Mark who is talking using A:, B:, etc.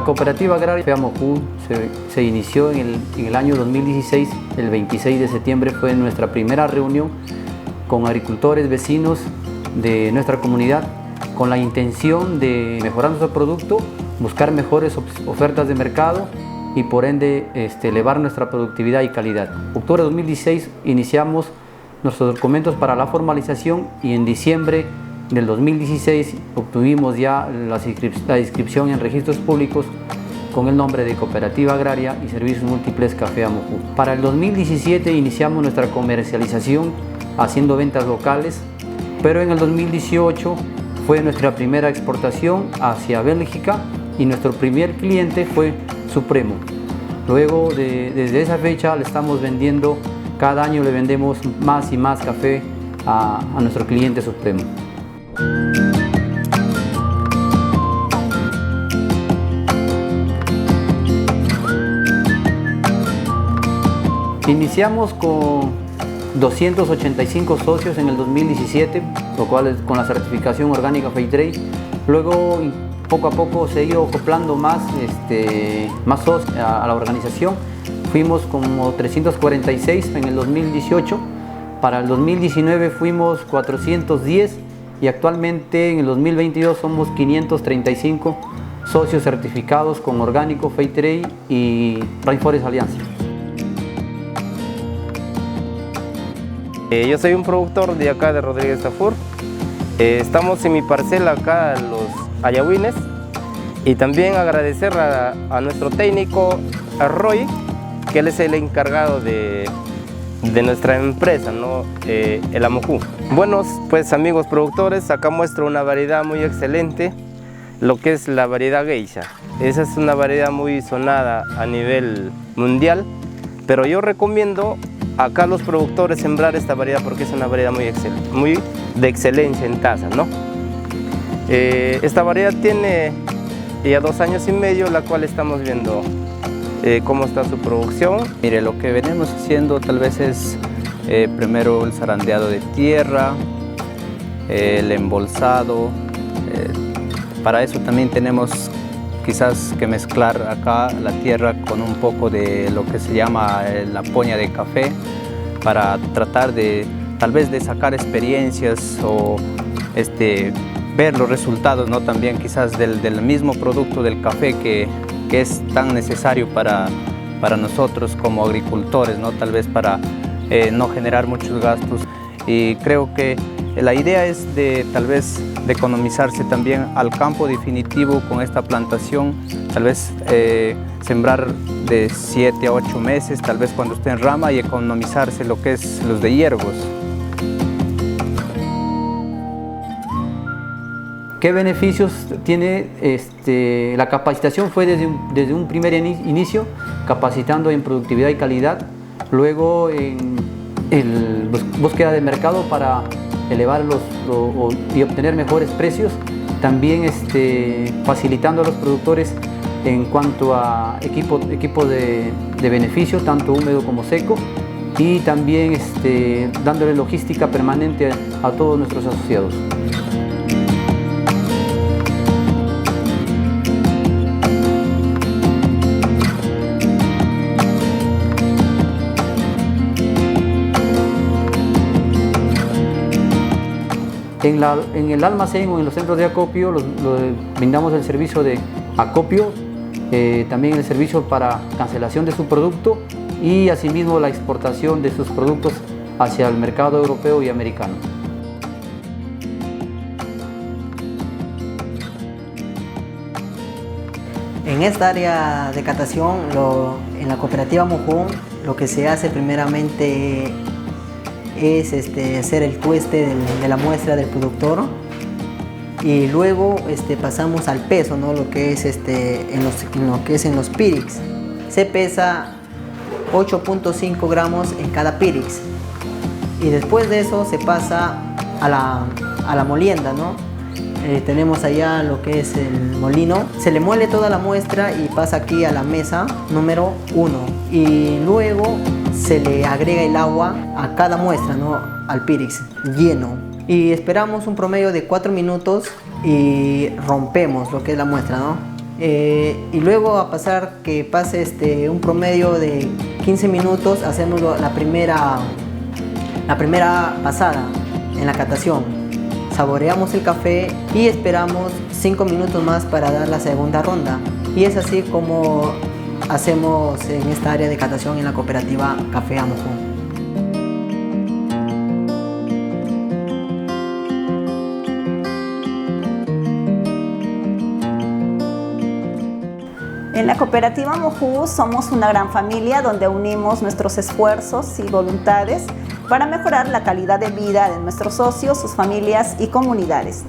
A: cooperativa agraria FEA Mojú se inició en el año 2016, el 26 de septiembre fue nuestra primera reunión con agricultores vecinos de nuestra comunidad con la intención de mejorar nuestro producto, buscar mejores ofertas de mercado y por ende elevar nuestra productividad y calidad. En octubre de 2016 iniciamos nuestros documentos para la formalización y en diciembre del 2016 obtuvimos ya la inscripción en registros públicos con el nombre de Cooperativa Agraria y Servicios Múltiples FEA Mojú. Para el 2017 iniciamos nuestra comercialización haciendo ventas locales, pero en el 2018 fue nuestra primera exportación hacia Bélgica y nuestro primer cliente fue Supremo. Luego desde esa fecha le estamos vendiendo, cada año le vendemos más y más café a nuestro cliente Supremo. Iniciamos con 285 socios en el 2017, lo cual es con la certificación orgánica Fairtrade. Luego, poco a poco se ha ido acoplando más socios a la organización. Fuimos como 346 en el 2018, para el 2019 fuimos 410 y actualmente en el 2022 somos 535 socios certificados con orgánico Fairtrade y Rainforest Alianza.
B: Yo soy un productor de acá de Rodríguez Tafur. Estamos en mi parcela acá, los Ayahuines, y también agradecer a nuestro técnico, a Roy, que él es el encargado de nuestra empresa, ¿no? El Amojú. Buenos pues amigos productores, acá muestro una variedad muy excelente, lo que es la variedad Geisha. Esa es una variedad muy sonada a nivel mundial, pero yo recomiendo acá a los productores sembrar esta variedad porque es una variedad muy de excelencia en taza, ¿no? Esta variedad tiene ya 2 años y medio, la cual estamos viendo cómo está su producción.
C: Mire, lo que venimos haciendo tal vez es primero el zarandeado de tierra, el embolsado. Para eso también tenemos quizás que mezclar acá la tierra con un poco de lo que se llama la poña de café para tratar de tal vez de sacar experiencias o ver los resultados, ¿no? También quizás del mismo producto del café que es tan necesario para nosotros como agricultores, ¿no? Tal vez para no generar muchos gastos, y creo que la idea es de tal vez de economizarse también al campo definitivo con esta plantación, tal vez sembrar de 7 a 8 meses, tal vez cuando esté en rama, y economizarse lo que es los de hierbos.
A: ¿Qué beneficios tiene la capacitación? Fue desde un primer inicio, capacitando en productividad y calidad, luego en búsqueda de mercado para elevar y obtener mejores precios, también facilitando a los productores en cuanto a equipo de beneficio, tanto húmedo como seco, y también dándole logística permanente a todos nuestros asociados. En el almacén o en los centros de acopio brindamos el servicio de acopio, también el servicio para cancelación de su producto y asimismo la exportación de sus productos hacia el mercado europeo y americano.
D: En esta área de catación, en la cooperativa Mojú, lo que se hace primeramente es hacer el tueste de la muestra del productor, y luego pasamos al peso, ¿no? Lo que es en los Pyrex. Se pesa 8.5 gramos en cada Pyrex, y después de eso se pasa a la molienda, ¿no? Tenemos allá lo que es el molino, se le muele toda la muestra y pasa aquí a la mesa número 1, y luego se le agrega el agua a cada muestra, ¿no? Al Pyrex lleno, y esperamos un promedio de 4 minutos y rompemos lo que es la muestra, ¿no? y luego a pasar que pase un promedio de 15 minutos, hacemos la primera pasada en la catación. Saboreamos el café y esperamos 5 minutos más para dar la segunda ronda. Y es así como hacemos en esta área de catación en la cooperativa Café Amojón.
E: En la cooperativa Mojú somos una gran familia donde unimos nuestros esfuerzos y voluntades para mejorar la calidad de vida de nuestros socios, sus familias y comunidades.